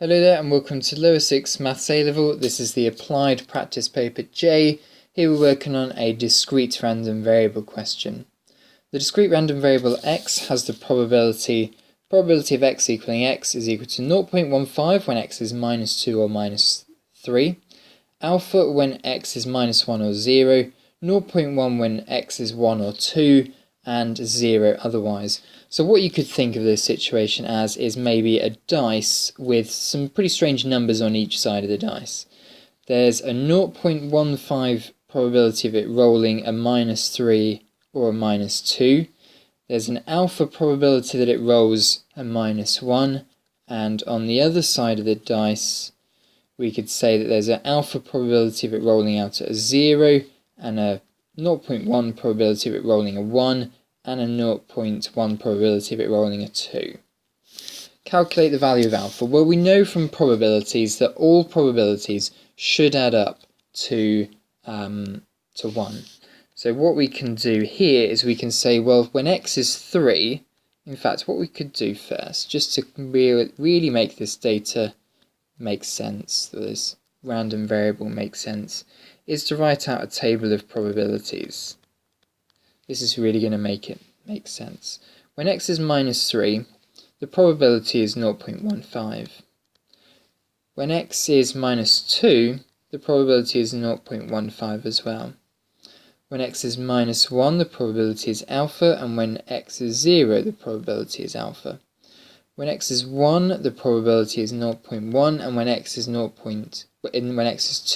Hello there and welcome to Lower 6 Maths A-Level. This is the Applied Practice Paper J. Here we're working on a discrete random variable question. The discrete random variable x has the probability of x equaling x is equal to 0.15 when x is minus 2 or minus 3, alpha when x is minus 1 or 0, 0.1 when x is 1 or 2, and 0 otherwise. So what you could think of this situation as is maybe a dice with some pretty strange numbers on each side of the dice. There's a 0.15 probability of it rolling a minus 3 or a minus 2. There's an alpha probability that it rolls a minus 1. And on the other side of the dice, we could say that there's an alpha probability of it rolling out at a 0 and a 0.1 probability of it rolling a 1 and a 0.1 probability of it rolling a 2. Calculate the value of alpha. Well, we know from probabilities that all probabilities should add up to 1. So what we can do here is we can say, well, when x is 3, in fact, what we could do first, just to really make this data make sense, this random variable make sense, is to write out a table of probabilities. This is really going to make it make sense. When x is minus 3, the probability is 0.15. When x is minus 2, the probability is 0.15 as well. When x is minus 1, the probability is alpha, and when x is 0, the probability is alpha. When x is 1, the probability is 0.1, and when x is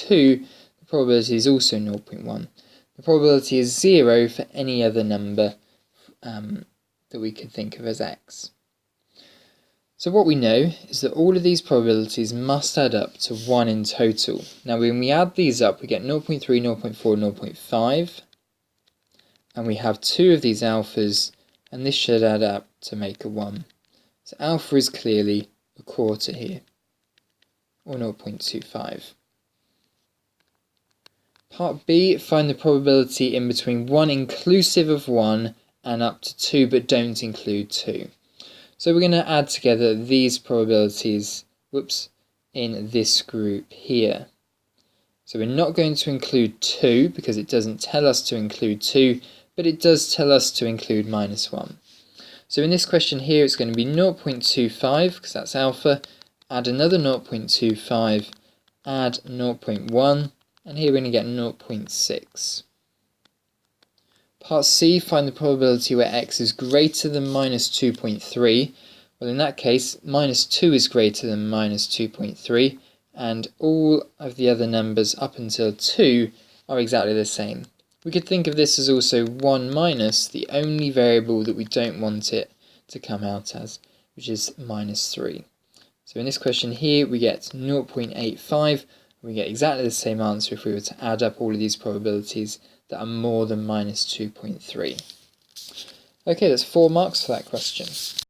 2, the probability is also 0.1. The probability is 0 for any other number that we could think of as x. So what we know is that all of these probabilities must add up to 1 in total. Now when we add these up, we get 0.3, 0.4, 0.5, and we have 2 of these alphas, and this should add up to make a 1. So alpha is clearly a quarter here, or 0.25. Part B, find the probability in between 1 inclusive of 1 and up to 2 but don't include 2. So we're going to add together these probabilities in this group here. So we're not going to include 2 because it doesn't tell us to include 2, but it does tell us to include minus 1. So in this question here it's going to be 0.25 because that's alpha, add another 0.25, add 0.1, and here we're going to get 0.6. Part C, find the probability where x is greater than minus 2.3. Well, in that case, minus 2 is greater than minus 2.3, and all of the other numbers up until 2 are exactly the same. We could think of this as also 1 minus the only variable that we don't want it to come out as, which is minus 3. So in this question here, we get 0.85. We get exactly the same answer if we were to add up all of these probabilities that are more than minus 2.3. Okay, that's 4 marks for that question.